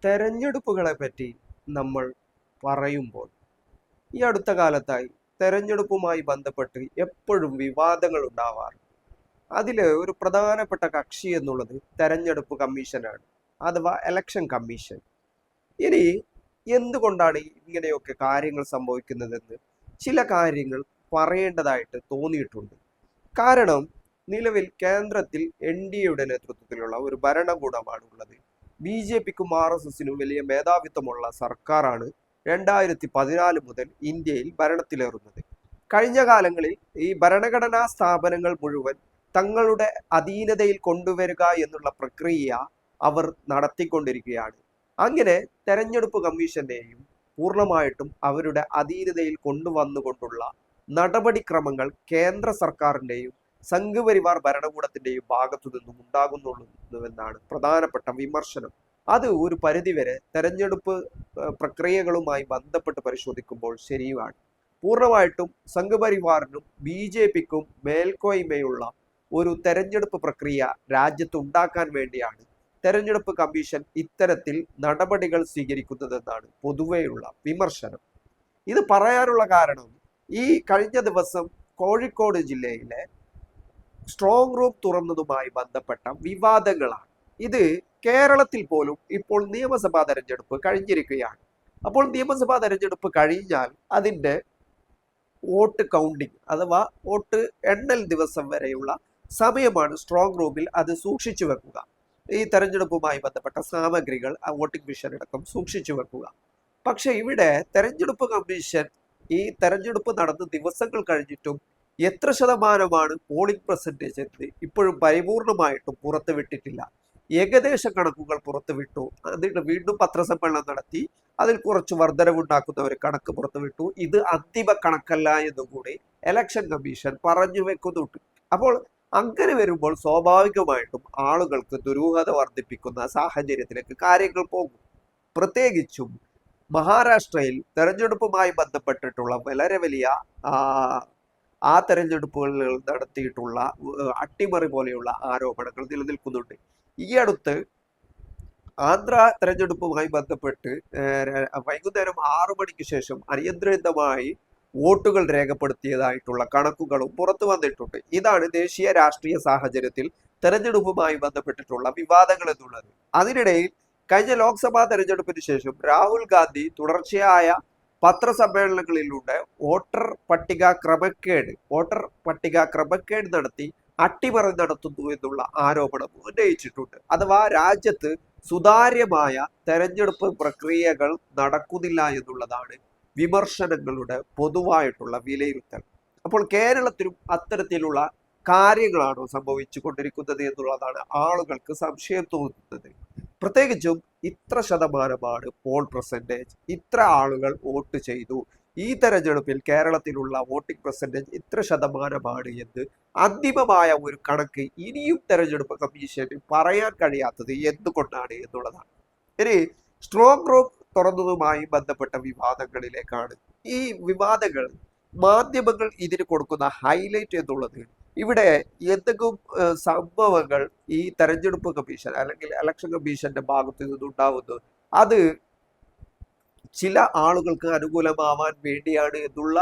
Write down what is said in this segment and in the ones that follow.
തെരഞ്ഞെടുപ്പുകളെ പറ്റി നമ്മൾ പറയുമ്പോൾ ഈ അടുത്ത കാലത്തായി തെരഞ്ഞെടുപ്പുമായി ബന്ധപ്പെട്ട് എപ്പോഴും വിവാദങ്ങൾ ഉണ്ടാവാറുണ്ട്. അതിൽ ഒരു പ്രധാനപ്പെട്ട കക്ഷി എന്നുള്ളത് തെരഞ്ഞെടുപ്പ് കമ്മീഷനാണ്, അഥവാ ഇലക്ഷൻ കമ്മീഷൻ. ഇനി എന്തുകൊണ്ടാണ് ഇങ്ങനെയൊക്കെ കാര്യങ്ങൾ സംഭവിക്കുന്നതെന്ന് ചില കാര്യങ്ങൾ പറയേണ്ടതായിട്ട് തോന്നിയിട്ടുണ്ട്. കാരണം നിലവിൽ കേന്ദ്രത്തിൽ NDAയുടെ നേതൃത്വത്തിലുള്ള ഒരു ഭരണകൂടമാണ് ഉള്ളത്. BJPക്കും RSSനും വലിയ മേധാവിത്വമുള്ള സർക്കാരാണ് 2014 മുതൽ ഇന്ത്യയിൽ ഭരണത്തിലേറുന്നത്. കഴിഞ്ഞ കാലങ്ങളിൽ ഈ ഭരണഘടനാ സ്ഥാപനങ്ങൾ മുഴുവൻ തങ്ങളുടെ അധീനതയിൽ കൊണ്ടുവരിക എന്നുള്ള പ്രക്രിയ അവർ നടത്തിക്കൊണ്ടിരിക്കുകയാണ്. അങ്ങനെ തെരഞ്ഞെടുപ്പ് കമ്മീഷന്റെയും പൂർണ്ണമായിട്ടും അവരുടെ അധീനതയിൽ കൊണ്ടുവന്നുകൊണ്ടുള്ള നടപടിക്രമങ്ങൾ കേന്ദ്ര സർക്കാരിന്റെയും സംഘപരിവാർ ഭരണകൂടത്തിന്റെയും ഭാഗത്തു നിന്നും ഉണ്ടാകുന്നുവെന്നാണ് പ്രധാനപ്പെട്ട വിമർശനം. അത് ഒരു പരിധിവരെ തെരഞ്ഞെടുപ്പ് പ്രക്രിയകളുമായി ബന്ധപ്പെട്ട് പരിശോധിക്കുമ്പോൾ ശരിയാണ്. പൂർണ്ണമായിട്ടും സംഘപരിവാറിനും BJPക്കും മേൽക്കോയ്മയുള്ള ഒരു തെരഞ്ഞെടുപ്പ് പ്രക്രിയ രാജ്യത്ത് ഉണ്ടാക്കാൻ വേണ്ടിയാണ് തെരഞ്ഞെടുപ്പ് കമ്മീഷൻ ഇത്തരത്തിൽ നടപടികൾ സ്വീകരിക്കുന്നതെന്നാണ് പൊതുവെയുള്ള വിമർശനം. ഇത് പറയാനുള്ള കാരണം ഈ കഴിഞ്ഞ ദിവസം കോഴിക്കോട് ജില്ലയിലെ സ്ട്രോങ് റൂം തുറന്നതുമായി ബന്ധപ്പെട്ട വിവാദങ്ങളാണ്. ഇത് കേരളത്തിൽ പോലും ഇപ്പോൾ നിയമസഭാ തെരഞ്ഞെടുപ്പ് കഴിഞ്ഞിരിക്കുകയാണ്. അപ്പോൾ നിയമസഭാ തെരഞ്ഞെടുപ്പ് കഴിഞ്ഞാൽ അതിൻ്റെ വോട്ട് കൗണ്ടിങ് അഥവാ വോട്ട് എണ്ണൽ ദിവസം വരെയുള്ള സമയമാണ് സ്ട്രോങ് റൂമിൽ അത് സൂക്ഷിച്ചു വെക്കുക. ഈ തെരഞ്ഞെടുപ്പുമായി ബന്ധപ്പെട്ട സാമഗ്രികൾ വോട്ടിംഗ് മെഷീൻ അടക്കം സൂക്ഷിച്ചു വെക്കുക. പക്ഷെ ഇവിടെ തെരഞ്ഞെടുപ്പ് കമ്മീഷൻ ഈ തെരഞ്ഞെടുപ്പ് നടന്ന് ദിവസങ്ങൾ കഴിഞ്ഞിട്ടും എത്ര ശതമാനമാണ് പോളിംഗ് പെർസെൻറ്റേജ് എന്ന് ഇപ്പോഴും പരിപൂർണമായിട്ടും പുറത്തുവിട്ടിട്ടില്ല. ഏകദേശ കണക്കുകൾ പുറത്തുവിട്ടു. എന്നിട്ട് വീണ്ടും പത്രസമ്മേളനം നടത്തി അതിൽ കുറച്ച് വർധനവുണ്ടാക്കുന്ന ഒരു കണക്ക് പുറത്തുവിട്ടു. ഇത് അന്തിമ കണക്കല്ല എന്നും കൂടി ഇലക്ഷൻ കമ്മീഷൻ പറഞ്ഞു വെക്കുന്നുണ്ട്. അപ്പോൾ അങ്ങനെ വരുമ്പോൾ സ്വാഭാവികമായിട്ടും ആളുകൾക്ക് ദുരൂഹത വർദ്ധിപ്പിക്കുന്ന സാഹചര്യത്തിലേക്ക് കാര്യങ്ങൾ പോകും. പ്രത്യേകിച്ചും മഹാരാഷ്ട്രയിൽ തെരഞ്ഞെടുപ്പുമായി ബന്ധപ്പെട്ടിട്ടുള്ള വളരെ വലിയ ആ തെരഞ്ഞെടുപ്പുകളിൽ നടത്തിയിട്ടുള്ള അട്ടിമറി പോലെയുള്ള ആരോപണങ്ങൾ നിലനിൽക്കുന്നുണ്ട്. ഈ അടുത്ത് ആന്ധ്ര തെരഞ്ഞെടുപ്പുമായി ബന്ധപ്പെട്ട് വൈകുന്നേരം 6 മണിക്ക് ശേഷം അനിയന്ത്രിതമായി വോട്ടുകൾ രേഖപ്പെടുത്തിയതായിട്ടുള്ള കണക്കുകളും പുറത്തു വന്നിട്ടുണ്ട്. ഇതാണ് ദേശീയ രാഷ്ട്രീയ സാഹചര്യത്തിൽ തെരഞ്ഞെടുപ്പുമായി ബന്ധപ്പെട്ടിട്ടുള്ള വിവാദങ്ങൾ എന്നുള്ളത്. അതിനിടയിൽ കഴിഞ്ഞ ലോക്സഭാ തെരഞ്ഞെടുപ്പിന് ശേഷം രാഹുൽ ഗാന്ധി തുടർച്ചയായ പത്രസമ്മേളനങ്ങളിലൂടെ വോട്ടർ പട്ടിക ക്രമക്കേട് നടത്തി അട്ടിമറി നടത്തുന്നു എന്നുള്ള ആരോപണം ഉന്നയിച്ചിട്ടുണ്ട്. അഥവാ രാജ്യത്ത് സുതാര്യമായ തെരഞ്ഞെടുപ്പ് പ്രക്രിയകൾ നടക്കുന്നില്ല എന്നുള്ളതാണ് വിമർശനങ്ങളുടെ പൊതുവായിട്ടുള്ള വിലയിരുത്തൽ. അപ്പോൾ കേരളത്തിലും അത്തരത്തിലുള്ള കാര്യങ്ങളാണോ സംഭവിച്ചു കൊണ്ടിരിക്കുന്നത് എന്നുള്ളതാണ് ആളുകൾക്ക് സംശയം തോന്നുന്നത്. പ്രത്യേകിച്ചും ഇത്ര ശതമാനമാണ് പോൾ പെർസെൻറ്റേജ്, ഇത്ര ആളുകൾ വോട്ട് ചെയ്തു, ഈ തെരഞ്ഞെടുപ്പിൽ കേരളത്തിലുള്ള വോട്ടിംഗ് പെർസെൻറ്റേജ് ഇത്ര ശതമാനമാണ് എന്ന് അന്തിമമായ ഒരു കണക്ക് ഇനിയും തെരഞ്ഞെടുപ്പ് കമ്മീഷന് പറയാൻ കഴിയാത്തത് എന്തുകൊണ്ടാണ് എന്നുള്ളതാണ്. ഇനി സ്ട്രോങ് റൂം തുറന്നതുമായി ബന്ധപ്പെട്ട വിവാദങ്ങളിലേക്കാണ്. ഈ വിവാദങ്ങൾ മാധ്യമങ്ങൾ ഇതിന് കൊടുക്കുന്ന ഹൈലൈറ്റ് എന്നുള്ളത് ഇവിടെ എന്തെങ്കിലും സംഭവങ്ങൾ ഈ തെരഞ്ഞെടുപ്പ് കമ്മീഷൻ അല്ലെങ്കിൽ ഇലക്ഷൻ കമ്മീഷന്റെ ഭാഗത്ത് നിന്നുണ്ടാവുന്നു, അത് ചില ആളുകൾക്ക് അനുകൂലമാവാൻ വേണ്ടിയാണ് എന്നുള്ള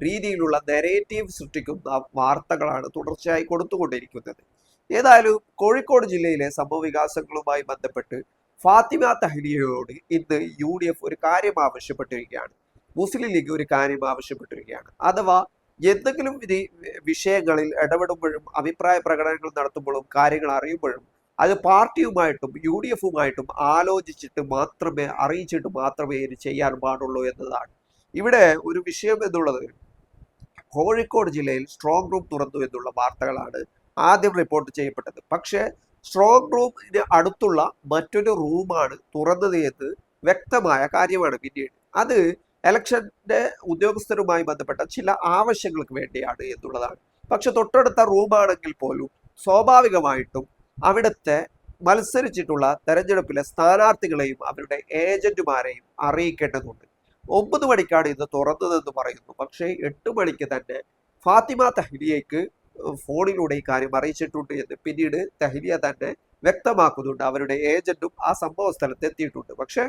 രീതിയിലുള്ള നെറേറ്റീവ് സൃഷ്ടിക്കുന്ന വാർത്തകളാണ് തുടർച്ചയായി കൊടുത്തുകൊണ്ടിരിക്കുന്നത്. ഏതായാലും കോഴിക്കോട് ജില്ലയിലെ സംഭവ വികാസങ്ങളുമായി ബന്ധപ്പെട്ട് ഫാത്തിമ തഹ്ലിയയോട് ഇന്ന് UDF ഒരു കാര്യം ആവശ്യപ്പെട്ടിരിക്കുകയാണ്. മുസ്ലിം ലീഗ് ഒരു കാര്യം ആവശ്യപ്പെട്ടിരിക്കുകയാണ്. അഥവാ എന്തെങ്കിലും വിഷയങ്ങളിൽ ഇടപെടുമ്പോഴും അഭിപ്രായ പ്രകടനങ്ങൾ നടത്തുമ്പോഴും കാര്യങ്ങൾ അറിയുമ്പോഴും അത് പാർട്ടിയുമായിട്ടും UDFുമായിട്ടും അറിയിച്ചിട്ട് മാത്രമേ ഇത് ചെയ്യാൻ പാടുള്ളൂ എന്നതാണ് ഇവിടെ ഒരു വിഷയം എന്നുള്ളത്. കോഴിക്കോട് ജില്ലയിൽ സ്ട്രോങ് റൂം തുറന്നു എന്നുള്ള വാർത്തകളാണ് ആദ്യം റിപ്പോർട്ട് ചെയ്യപ്പെട്ടത്. പക്ഷേ സ്ട്രോങ് റൂമിന് അടുത്തുള്ള മറ്റൊരു റൂമാണ് തുറന്നത് എന്ന് വ്യക്തമായ കാര്യമാണ് പിന്നീട്. അത് ഇലക്ഷന്റെ ഉദ്യോഗസ്ഥരുമായി ബന്ധപ്പെട്ട ചില ആവശ്യങ്ങൾക്ക് വേണ്ടിയാണ് എന്നുള്ളതാണ്. പക്ഷെ തൊട്ടടുത്ത റൂമാണെങ്കിൽ പോലും സ്വാഭാവികമായിട്ടും അവിടുത്തെ മത്സരിച്ചിട്ടുള്ള തെരഞ്ഞെടുപ്പിലെ സ്ഥാനാർത്ഥികളെയും അവരുടെ ഏജന്റുമാരെയും അറിയിക്കേണ്ടതുണ്ട്. 9 മണിക്കാണ് ഇത് തുറന്നതെന്ന് പറയുന്നു. പക്ഷേ 8 മണിക്ക് തന്നെ ഫാത്തിമ തഹ്ലിയയ്ക്ക് ഫോണിലൂടെ ഈ കാര്യം അറിയിച്ചിട്ടുണ്ട് എന്ന് പിന്നീട് തഹ്ലിയ തന്നെ വ്യക്തമാക്കുന്നുണ്ട്. അവരുടെ ഏജന്റും ആ സംഭവ സ്ഥലത്ത് എത്തിയിട്ടുണ്ട്. പക്ഷെ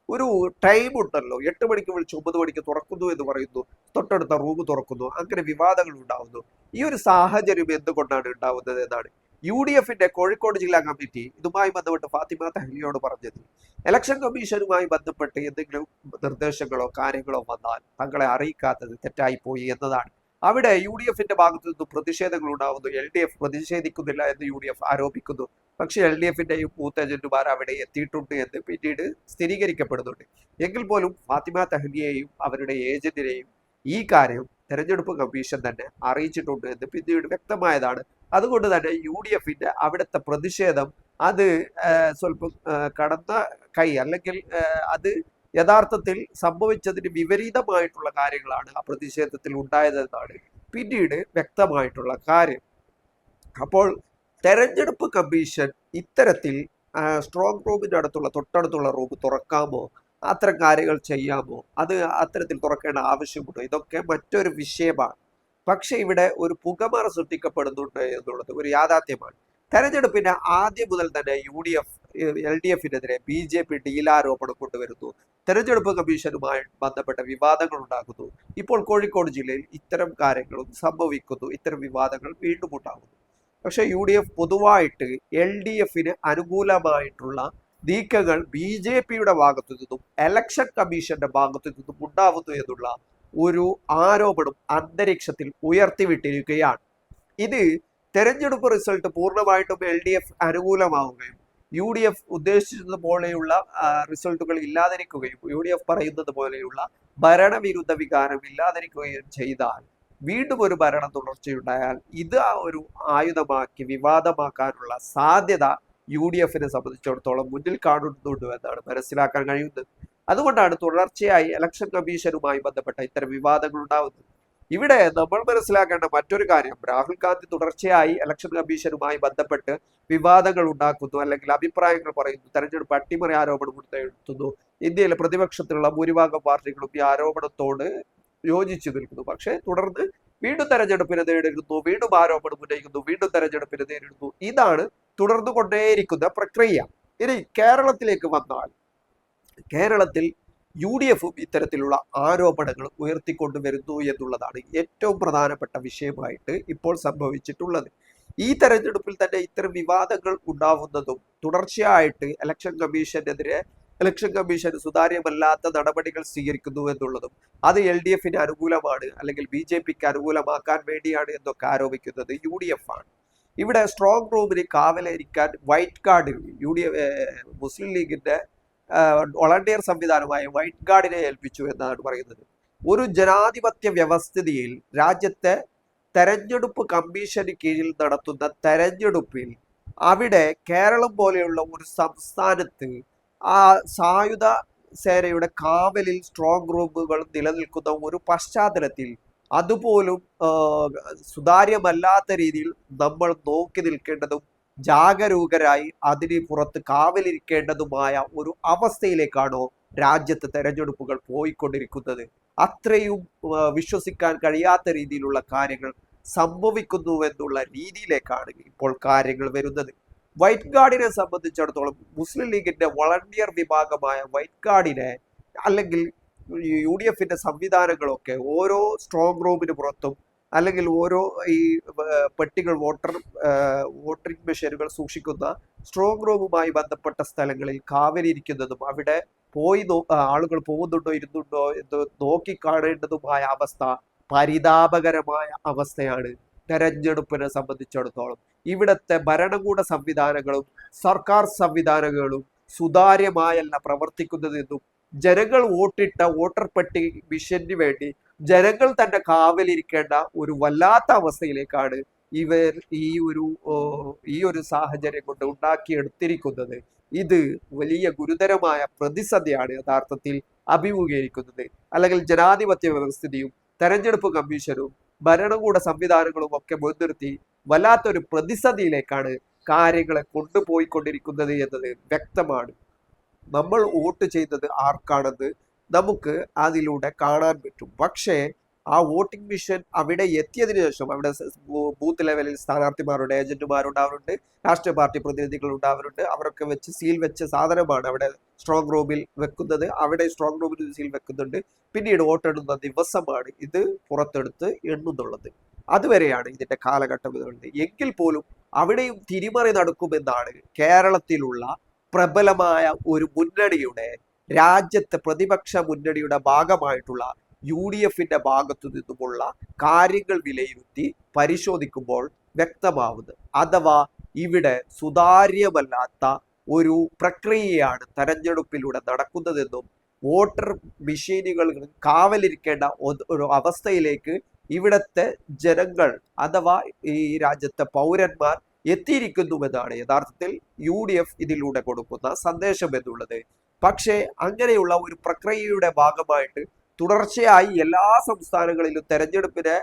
ഒരു ടൈം ഉണ്ടല്ലോ, 8 മണിക്ക് വിളിച്ച് 9 മണിക്ക് തുറക്കുന്നു എന്ന് പറയുന്നു, തൊട്ടടുത്ത റൂം തുറക്കുന്നു, അങ്ങനെ വിവാദങ്ങൾ ഉണ്ടാവുന്നു. ഈ ഒരു സാഹചര്യം എന്തുകൊണ്ടാണ് ഉണ്ടാവുന്നത് എന്നാണ് UDFന്റെ കോഴിക്കോട് ജില്ലാ കമ്മിറ്റി ഇതുമായി ബന്ധപ്പെട്ട് ഫാത്തിമ തഹ്ലിയോട് പറഞ്ഞത്. ഇലക്ഷൻ കമ്മീഷനുമായി ബന്ധപ്പെട്ട് എന്തെങ്കിലും നിർദ്ദേശങ്ങളോ കാര്യങ്ങളോ വന്നാൽ തങ്ങളെ അറിയിക്കാത്തത് തെറ്റായി പോയി എന്നതാണ്. അവിടെ UDFന്റെ ഭാഗത്തു നിന്നും പ്രതിഷേധങ്ങൾ ഉണ്ടാവുന്നു. LDF പ്രതിഷേധിക്കുന്നില്ല എന്ന് UDF ആരോപിക്കുന്നു. പക്ഷെ LDFന്റെയും ബൂത്ത് ഏജന്റുമാർ അവിടെ എത്തിയിട്ടുണ്ട് എന്ന് പിന്നീട് സ്ഥിരീകരിക്കപ്പെടുന്നുണ്ട്. എങ്കിൽ പോലും ഫാത്തിമ തഹ്ലിയെയും അവരുടെ ഏജന്റിനെയും ഈ കാര്യം തെരഞ്ഞെടുപ്പ് കമ്മീഷൻ തന്നെ അറിയിച്ചിട്ടുണ്ട് എന്ന് പിന്നീട് വ്യക്തമായതാണ്. അതുകൊണ്ട് തന്നെ UDFന്റെ അവിടുത്തെ പ്രതിഷേധം അത് സ്വല്പം കടന്ന കൈ, അല്ലെങ്കിൽ അത് യഥാർത്ഥത്തിൽ സംഭവിച്ചതിന് വിപരീതമായിട്ടുള്ള കാര്യങ്ങളാണ് ആ പ്രതിഷേധത്തിൽ ഉണ്ടായതെന്നാണ് പിന്നീട് വ്യക്തമായിട്ടുള്ള കാര്യം. അപ്പോൾ തെരഞ്ഞെടുപ്പ് കമ്മീഷൻ ഇത്തരത്തിൽ സ്ട്രോങ് റൂമിന്റെ തൊട്ടടുത്തുള്ള റൂം തുറക്കാമോ, അത്തരം കാര്യങ്ങൾ ചെയ്യാമോ, അത് അത്തരത്തിൽ തുറക്കേണ്ട ആവശ്യമുണ്ടോ, ഇതൊക്കെ മറ്റൊരു വിഷയമാണ്. പക്ഷെ ഇവിടെ ഒരു പുകമറ സൃഷ്ടിക്കപ്പെടുന്നുണ്ട് എന്നുള്ളത് ഒരു യാഥാർത്ഥ്യമാണ്. തെരഞ്ഞെടുപ്പിന്റെ ആദ്യം മുതൽ തന്നെ UDF LDFനെതിരെ BJP ഡീലാരോപണം കൊണ്ടുവരുന്നു. തെരഞ്ഞെടുപ്പ് കമ്മീഷനുമായി ബന്ധപ്പെട്ട വിവാദങ്ങൾ ഉണ്ടാകുന്നു. ഇപ്പോൾ കോഴിക്കോട് ജില്ലയിൽ ഇത്തരം കാര്യങ്ങളും സംഭവിക്കുന്നു. ഇത്തരം വിവാദങ്ങൾ വീണ്ടും ഉണ്ടാകുന്നു. പക്ഷെ UDF പൊതുവായിട്ട് LDFന് അനുകൂലമായിട്ടുള്ള നീക്കങ്ങൾ BJPയുടെ ഭാഗത്തു നിന്നും ഇലക്ഷൻ കമ്മീഷന്റെ ഭാഗത്തു നിന്നും ഉണ്ടാവുന്നു എന്നുള്ള ഒരു ആരോപണം അന്തരീക്ഷത്തിൽ ഉയർത്തിവിട്ടിരിക്കുകയാണ്. ഇത് തെരഞ്ഞെടുപ്പ് റിസൾട്ട് പൂർണ്ണമായിട്ടും LDF അനുകൂലമാവുകയും UDF ഉദ്ദേശിച്ചത് പോലെയുള്ള റിസൾട്ടുകൾ ഇല്ലാതിരിക്കുകയും UDF പറയുന്നത് പോലെയുള്ള ഭരണവിരുദ്ധ വികാരം ഇല്ലാതിരിക്കുകയും ചെയ്താൽ വീണ്ടും ഒരു ഭരണ തുടർച്ചയുണ്ടായാൽ ഇത് ഒരു ആയുധമാക്കി വിവാദമാക്കാനുള്ള സാധ്യത UDFനെ സംബന്ധിച്ചിടത്തോളം മുന്നിൽ കാണുന്നുണ്ട് എന്നാണ് മനസ്സിലാക്കാൻ കഴിയുന്നത്. അതുകൊണ്ടാണ് തുടർച്ചയായി ഇലക്ഷൻ കമ്മീഷനുമായി ബന്ധപ്പെട്ട ഇത്തരം വിവാദങ്ങൾ ഉണ്ടാവുന്നത്. ഇവിടെ നമ്മൾ മനസ്സിലാക്കേണ്ട മറ്റൊരു കാര്യം, രാഹുൽ ഗാന്ധി തുടർച്ചയായി ഇലക്ഷൻ കമ്മീഷനുമായി ബന്ധപ്പെട്ട് വിവാദങ്ങൾ ഉണ്ടാക്കുന്നു, അല്ലെങ്കിൽ അഭിപ്രായങ്ങൾ പറയുന്നു, തെരഞ്ഞെടുപ്പ് അട്ടിമറി ആരോപണം ഉയർത്തുന്നു. ഇന്ത്യയിലെ പ്രതിപക്ഷത്തിലുള്ള ഭൂരിഭാഗം പാർട്ടികളും ഈ ആരോപണത്തോട് യോജിച്ചു നിൽക്കുന്നു. പക്ഷെ തുടർന്ന് വീണ്ടും തെരഞ്ഞെടുപ്പിനെ നേരിടുന്നു, വീണ്ടും ആരോപണം ഉന്നയിക്കുന്നു, വീണ്ടും തെരഞ്ഞെടുപ്പിനെ നേരിടുന്നു. ഇതാണ് തുടർന്നു കൊണ്ടേയിരിക്കുന്ന പ്രക്രിയ. ഇനി കേരളത്തിലേക്ക് വന്നാൽ, കേരളത്തിൽ UDFും ഇത്തരത്തിലുള്ള ആരോപണങ്ങൾ ഉയർത്തിക്കൊണ്ടുവരുന്നു എന്നുള്ളതാണ് ഏറ്റവും പ്രധാനപ്പെട്ട വിഷയമായിട്ട് ഇപ്പോൾ സംഭവിച്ചിട്ടുള്ളത്. ഈ തെരഞ്ഞെടുപ്പിൽ തന്നെ ഇത്തരം വിവാദങ്ങൾ ഉണ്ടാവുന്നതും തുടർച്ചയായിട്ട് ഇലക്ഷൻ കമ്മീഷൻ സുതാര്യമല്ലാത്ത നടപടികൾ സ്വീകരിക്കുന്നു എന്നുള്ളതും അത് LDFന് അനുകൂലമാണ്, അല്ലെങ്കിൽ BJPക്ക് അനുകൂലമാക്കാൻ വേണ്ടിയാണ് എന്നൊക്കെ ആരോപിക്കുന്നത് UDF ആണ്. ഇവിടെ സ്ട്രോങ് റൂമിന് കാവലിരിക്കാൻ വൈറ്റ് ഗാർഡ് മുസ്ലിം ലീഗിന്റെ വോളണ്ടിയർ സംവിധാനമായ വൈറ്റ് ഗാർഡിനെ ഏൽപ്പിച്ചു എന്നാണ് പറയുന്നത്. ഒരു ജനാധിപത്യ വ്യവസ്ഥിതിയിൽ രാജ്യത്തെ തെരഞ്ഞെടുപ്പ് കമ്മീഷന് കീഴിൽ നടത്തുന്ന തെരഞ്ഞെടുപ്പിൽ അവിടെ കേരളം പോലെയുള്ള ഒരു സംസ്ഥാനത്ത് ആ സായുധ സേനയുടെ കാവലിൽ സ്ട്രോങ് റൂമുകൾ നിലനിൽക്കുന്ന ഒരു പശ്ചാത്തലത്തിൽ അതുപോലും സുതാര്യമല്ലാത്ത രീതിയിൽ നമ്മൾ നോക്കി നിൽക്കേണ്ടതും ജാഗരൂകരായി അതിന് പുറത്ത് കാവലിരിക്കേണ്ടതുമായ ഒരു അവസ്ഥയിലേക്കാണോ രാജ്യത്ത് തെരഞ്ഞെടുപ്പുകൾ പോയിക്കൊണ്ടിരിക്കുന്നത്? അത്രയും വിശ്വസിക്കാൻ കഴിയാത്ത രീതിയിലുള്ള കാര്യങ്ങൾ സംഭവിക്കുന്നുവെന്നുള്ള രീതിയിലേക്കാണ് ഇപ്പോൾ കാര്യങ്ങൾ വരുന്നത്. വൈറ്റ് ഗാർഡിനെ സംബന്ധിച്ചിടത്തോളം മുസ്ലിം ലീഗിന്റെ വളണ്ടിയർ വിഭാഗമായ വൈറ്റ് ഗാർഡിനെ, അല്ലെങ്കിൽ UDFന്റെ സംവിധാനങ്ങളൊക്കെ ഓരോ സ്ട്രോങ് റൂമിന് പുറത്തും, അല്ലെങ്കിൽ ഓരോ ഈ പെട്ടികൾ വോട്ടിംഗ് മെഷീനുകൾ സൂക്ഷിക്കുന്ന സ്ട്രോങ് റൂമുമായി ബന്ധപ്പെട്ട സ്ഥലങ്ങളിൽ കാവലിരിക്കുന്നതും അവിടെ പോയി ആളുകൾ പോകുന്നുണ്ടോ ഇരുന്നുണ്ടോ എന്ന് നോക്കി കാണേണ്ടതുമായ അവസ്ഥ പരിതാപകരമായ അവസ്ഥയാണ് തെരഞ്ഞെടുപ്പിനെ സംബന്ധിച്ചിടത്തോളം. ഇവിടുത്തെ ഭരണകൂട സംവിധാനങ്ങളും സർക്കാർ സംവിധാനങ്ങളും സുതാര്യമായല്ല പ്രവർത്തിക്കുന്നതെന്നും ജനങ്ങൾ വോട്ടിട്ട വോട്ടർ പട്ടിക മിഷന് വേണ്ടി ജനങ്ങൾ തന്നെ കാവലിരിക്കേണ്ട ഒരു വല്ലാത്ത അവസ്ഥയിലേക്കാണ് ഇവർ ഈ ഒരു സാഹചര്യം കൊണ്ട് ഉണ്ടാക്കിയെടുത്തിരിക്കുന്നത്. ഇത് വലിയ ഗുരുതരമായ പ്രതിസന്ധിയാണ് യഥാർത്ഥത്തിൽ അഭിമുഖീകരിക്കുന്നത്. അല്ലെങ്കിൽ ജനാധിപത്യ വ്യവസ്ഥിതിയും തെരഞ്ഞെടുപ്പ് കമ്മീഷനും ഭരണകൂട സംവിധാനങ്ങളും ഒക്കെ മുൻനിർത്തി വല്ലാത്തൊരു പ്രതിസന്ധിയിലേക്കാണ് കാര്യങ്ങളെ കൊണ്ടുപോയിക്കൊണ്ടിരിക്കുന്നത് എന്നത് വ്യക്തമാണ്. നമ്മൾ വോട്ട് ചെയ്തത് ആർക്കാണെന്ന് നമുക്ക് അതിലൂടെ കാണാൻ പറ്റും. പക്ഷേ ആ വോട്ടിംഗ് മെഷീൻ അവിടെ എത്തിയതിനു ശേഷം അവിടെ ബൂത്ത് ലെവലിൽ സ്ഥാനാർത്ഥിമാരുണ്ട്, ഏജന്റുമാരുണ്ടാവാറുണ്ട്, രാഷ്ട്രീയ പാർട്ടി പ്രതിനിധികൾ ഉണ്ടാവാറുണ്ട്. അവരൊക്കെ വെച്ച് സീൽ വെച്ച സാധനമാണ് അവിടെ സ്ട്രോങ് റൂമിൽ വെക്കുന്നത്. അവിടെ സ്ട്രോങ് റൂമിൽ സീൽ വെക്കുന്നുണ്ട്. പിന്നീട് വോട്ടെണ്ണുന്ന ദിവസമാണ് ഇത് പുറത്തെടുത്ത് എണ്ണുന്നുള്ളത്. അതുവരെയാണ് ഇതിന്റെ കാലഘട്ടം ഇതുണ്ട്. എങ്കിൽ പോലും അവിടെയും തിരിമറി നടക്കുമെന്നാണ് കേരളത്തിലുള്ള പ്രബലമായ ഒരു മുന്നണിയുടെ, രാജ്യത്തെ പ്രതിപക്ഷ മുന്നണിയുടെ ഭാഗമായിട്ടുള്ള UDFന്റെ ഭാഗത്തു നിന്നുമുള്ള കാര്യങ്ങൾ വിലയിരുത്തി പരിശോധിക്കുമ്പോൾ വ്യക്തമാവുന്നത്. അഥവാ ഇവിടെ സുതാര്യമല്ലാത്ത ഒരു പ്രക്രിയയാണ് തെരഞ്ഞെടുപ്പിലൂടെ നടക്കുന്നതെന്നും വോട്ടർ മെഷീനുകൾ കാവലിരിക്കേണ്ട ഒരു അവസ്ഥയിലേക്ക് ഇവിടത്തെ ജനങ്ങൾ അഥവാ ഈ രാജ്യത്തെ പൗരന്മാർ എത്തിയിരിക്കുന്നുവെന്നാണ് യഥാർത്ഥത്തിൽ UDF ഇതിലൂടെ കൊടുക്കുന്ന സന്ദേശം എന്നുള്ളത്. പക്ഷേ അങ്ങനെയുള്ള ഒരു പ്രക്രിയയുടെ ഭാഗമായിട്ട് തുടർച്ചയായി എല്ലാ സംസ്ഥാനങ്ങളിലും തെരഞ്ഞെടുപ്പിനെ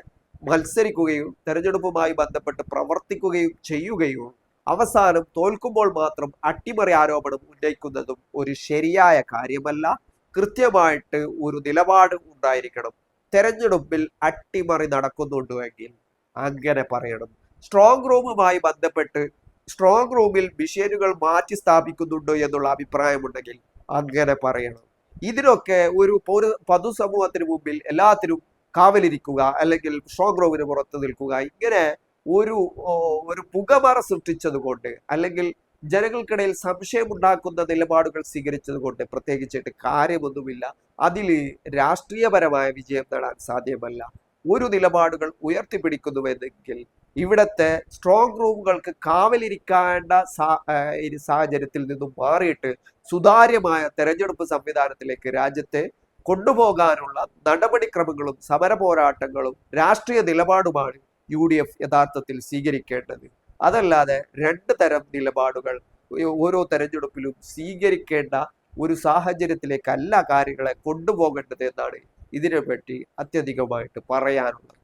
മത്സരിക്കുകയും തെരഞ്ഞെടുപ്പുമായി ബന്ധപ്പെട്ട് പ്രവർത്തിക്കുകയും ചെയ്യുകയും അവസാനം തോൽക്കുമ്പോൾ മാത്രം അട്ടിമറി ആരോപണം ഉന്നയിക്കുന്നതും ഒരു ശരിയായ കാര്യമല്ല. കൃത്യമായിട്ട് ഒരു നിലപാട് ഉണ്ടായിരിക്കണം. തെരഞ്ഞെടുപ്പിൽ അട്ടിമറി നടക്കുന്നുണ്ടെങ്കിൽ അങ്ങനെ പറയണം. സ്ട്രോങ് റൂമുമായി ബന്ധപ്പെട്ട് സ്ട്രോങ് റൂമിൽ മെഷീനുകൾ മാറ്റി സ്ഥാപിക്കുന്നുണ്ടോ എന്നുള്ള അഭിപ്രായമുണ്ടെങ്കിൽ അങ്ങനെ പറയണം. ഇതിനൊക്കെ ഒരു പൊതുസമൂഹത്തിന് മുമ്പിൽ എല്ലാത്തിനും കാവലിരിക്കുക, അല്ലെങ്കിൽ സ്ട്രോങ് റൂമിന് പുറത്ത് നിൽക്കുക, ഇങ്ങനെ ഒരു പുകമറ സൃഷ്ടിച്ചത് കൊണ്ട്, അല്ലെങ്കിൽ ജനങ്ങൾക്കിടയിൽ സംശയമുണ്ടാക്കുന്ന നിലപാടുകൾ സ്വീകരിച്ചത് കൊണ്ട് പ്രത്യേകിച്ചിട്ട് കാര്യമൊന്നുമില്ല. അതിൽ രാഷ്ട്രീയപരമായ വിജയം നേടാൻ സാധ്യമല്ല. ഒരു നിലപാടുകൾ ഉയർത്തിപ്പിടിക്കുന്നുവെന്നെങ്കിൽ ഇവിടത്തെ സ്ട്രോങ് റൂമുകൾക്ക് കാവലിരിക്കേണ്ട സാഹചര്യത്തിൽ നിന്നും മാറിയിട്ട് സുതാര്യമായ തെരഞ്ഞെടുപ്പ് സംവിധാനത്തിലേക്ക് രാജ്യത്തെ കൊണ്ടുപോകാനുള്ള നടപടിക്രമങ്ങളും സമര പോരാട്ടങ്ങളും രാഷ്ട്രീയ നിലപാടുമാണ് UDF യഥാർത്ഥത്തിൽ സ്വീകരിക്കേണ്ടത്. അതല്ലാതെ രണ്ട് തരം നിലപാടുകൾ ഓരോ തെരഞ്ഞെടുപ്പിലും സ്വീകരിക്കേണ്ട ഒരു സാഹചര്യത്തിലേക്കല്ല കാര്യങ്ങളെ കൊണ്ടുപോകേണ്ടത് എന്നാണ് ഇതിനെപ്പറ്റി അത്യധികമായിട്ട് പറയാനുള്ളത്.